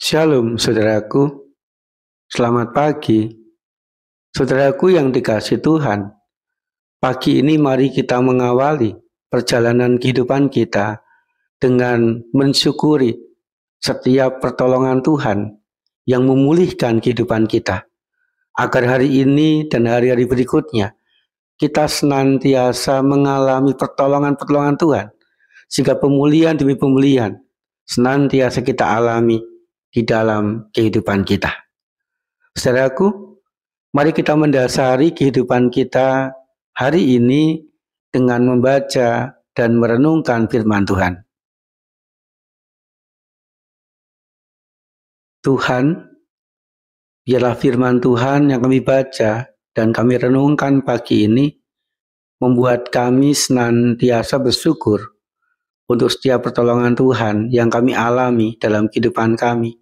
Shalom saudaraku, selamat pagi. Saudaraku yang dikasihi Tuhan, pagi ini mari kita mengawali perjalanan kehidupan kita dengan mensyukuri setiap pertolongan Tuhan yang memulihkan kehidupan kita. Agar hari ini dan hari-hari berikutnya kita senantiasa mengalami pertolongan-pertolongan Tuhan, sehingga pemulihan demi pemulihan senantiasa kita alami di dalam kehidupan kita. Saudaraku, mari kita mendasari kehidupan kita hari ini dengan membaca dan merenungkan firman Tuhan. Tuhan, biarlah firman Tuhan yang kami baca dan kami renungkan pagi ini membuat kami senantiasa bersyukur untuk setiap pertolongan Tuhan yang kami alami dalam kehidupan kami,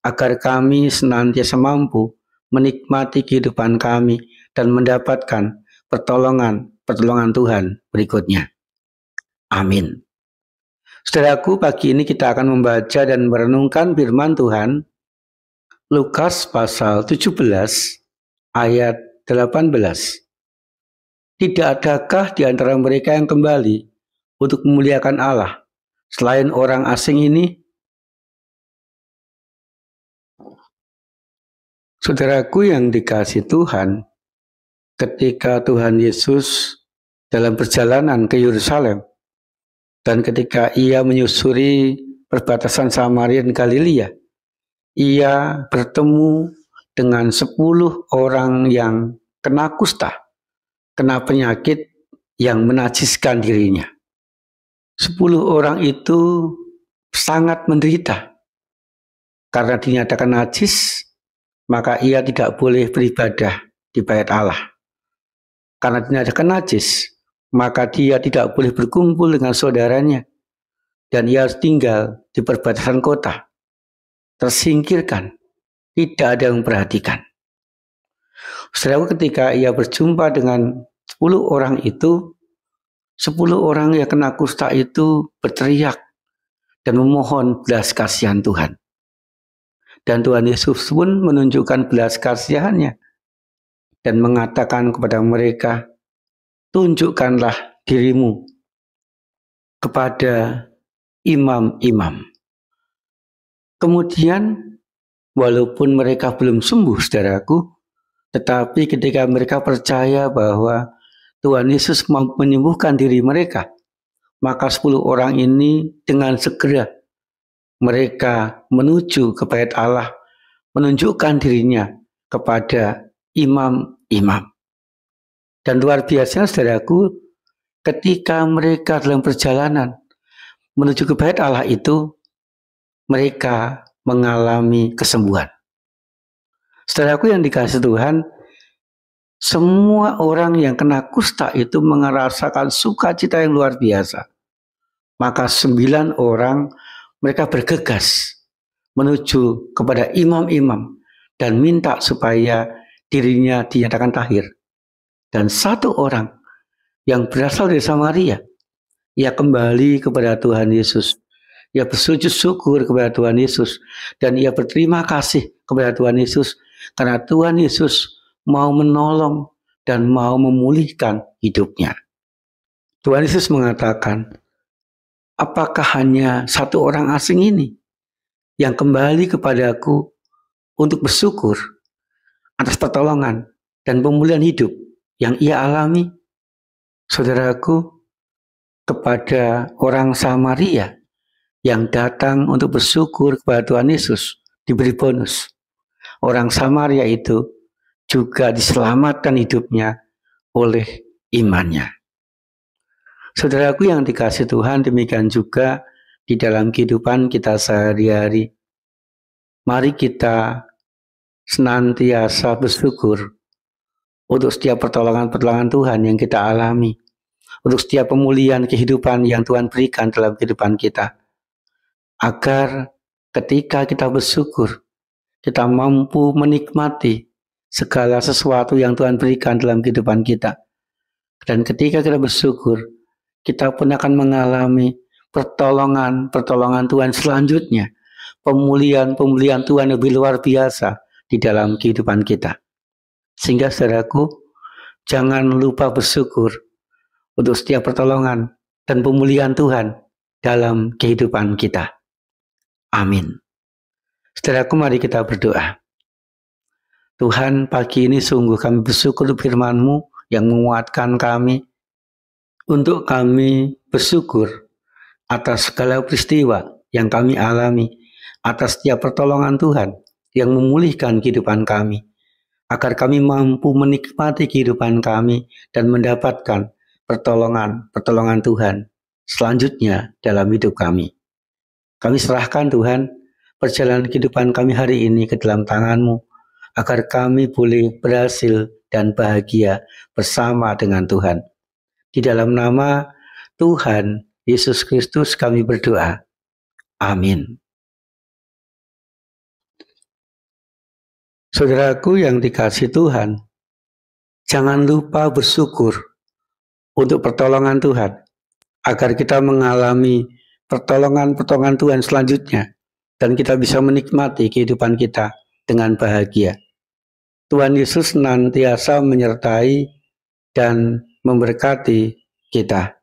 agar kami senantiasa mampu menikmati kehidupan kami dan mendapatkan pertolongan Tuhan berikutnya. Amin. Saudaraku, pagi ini kita akan membaca dan merenungkan firman Tuhan Lukas pasal 17 ayat 18. Tidak adakah di antara mereka yang kembali untuk memuliakan Allah selain orang asing ini? Saudaraku yang dikasihi Tuhan, ketika Tuhan Yesus dalam perjalanan ke Yerusalem dan ketika ia menyusuri perbatasan Samaria dan Galilea, ia bertemu dengan 10 orang yang kena kusta, kena penyakit yang menajiskan dirinya. 10 orang itu sangat menderita karena dinyatakan najis, maka ia tidak boleh beribadah di bait Allah. Karena dinyatakan najis, maka dia tidak boleh berkumpul dengan saudaranya dan ia harus tinggal di perbatasan kota, tersingkirkan, tidak ada yang memperhatikan. Saudara, ketika ia berjumpa dengan 10 orang itu, 10 orang yang kena kusta itu berteriak dan memohon belas kasihan Tuhan. Dan Tuhan Yesus pun menunjukkan belas kasihannya dan mengatakan kepada mereka, tunjukkanlah dirimu kepada imam-imam. Kemudian, walaupun mereka belum sembuh, saudaraku, tetapi ketika mereka percaya bahwa Tuhan Yesus mampu menyembuhkan diri mereka, maka 10 orang ini dengan segera mereka menuju ke bait Allah, menunjukkan dirinya kepada imam-imam. Dan luar biasa, saudaraku, ketika mereka dalam perjalanan menuju ke bait Allah itu, mereka mengalami kesembuhan. Saudaraku yang dikasihi Tuhan, semua orang yang kena kusta itu merasakan sukacita yang luar biasa. Maka 9 orang mereka bergegas menuju kepada imam-imam dan minta supaya dirinya dinyatakan tahir. Dan 1 orang yang berasal dari Samaria, ia kembali kepada Tuhan Yesus. Ia bersujud syukur kepada Tuhan Yesus dan ia berterima kasih kepada Tuhan Yesus karena Tuhan Yesus mau menolong dan mau memulihkan hidupnya. Tuhan Yesus mengatakan, apakah hanya 1 orang asing ini yang kembali kepadaku untuk bersyukur atas pertolongan dan pemulihan hidup yang ia alami? Saudaraku, kepada orang Samaria yang datang untuk bersyukur kepada Tuhan Yesus diberi bonus. Orang Samaria itu juga diselamatkan hidupnya oleh imannya. Saudaraku yang dikasihi Tuhan, demikian juga di dalam kehidupan kita sehari-hari. Mari kita senantiasa bersyukur untuk setiap pertolongan-pertolongan Tuhan yang kita alami, untuk setiap pemulihan kehidupan yang Tuhan berikan dalam kehidupan kita, agar ketika kita bersyukur, kita mampu menikmati segala sesuatu yang Tuhan berikan dalam kehidupan kita. Dan ketika kita bersyukur, kita pun akan mengalami pertolongan Tuhan selanjutnya, pemulihan Tuhan lebih luar biasa di dalam kehidupan kita. Sehingga saudaraku, jangan lupa bersyukur untuk setiap pertolongan dan pemulihan Tuhan dalam kehidupan kita. Amin. Saudaraku, mari kita berdoa. Tuhan, pagi ini sungguh kami bersyukur firman-Mu yang menguatkan kami, untuk kami bersyukur atas segala peristiwa yang kami alami, atas setiap pertolongan Tuhan yang memulihkan kehidupan kami, agar kami mampu menikmati kehidupan kami dan mendapatkan pertolongan Tuhan selanjutnya dalam hidup kami. Kami serahkan Tuhan perjalanan kehidupan kami hari ini ke dalam tangan-Mu, agar kami boleh berhasil dan bahagia bersama dengan Tuhan. Di dalam nama Tuhan Yesus Kristus kami berdoa. Amin. Saudaraku yang dikasihi Tuhan, jangan lupa bersyukur untuk pertolongan Tuhan, agar kita mengalami pertolongan Tuhan selanjutnya, dan kita bisa menikmati kehidupan kita dengan bahagia. Tuhan Yesus senantiasa menyertai dan memberkati kita.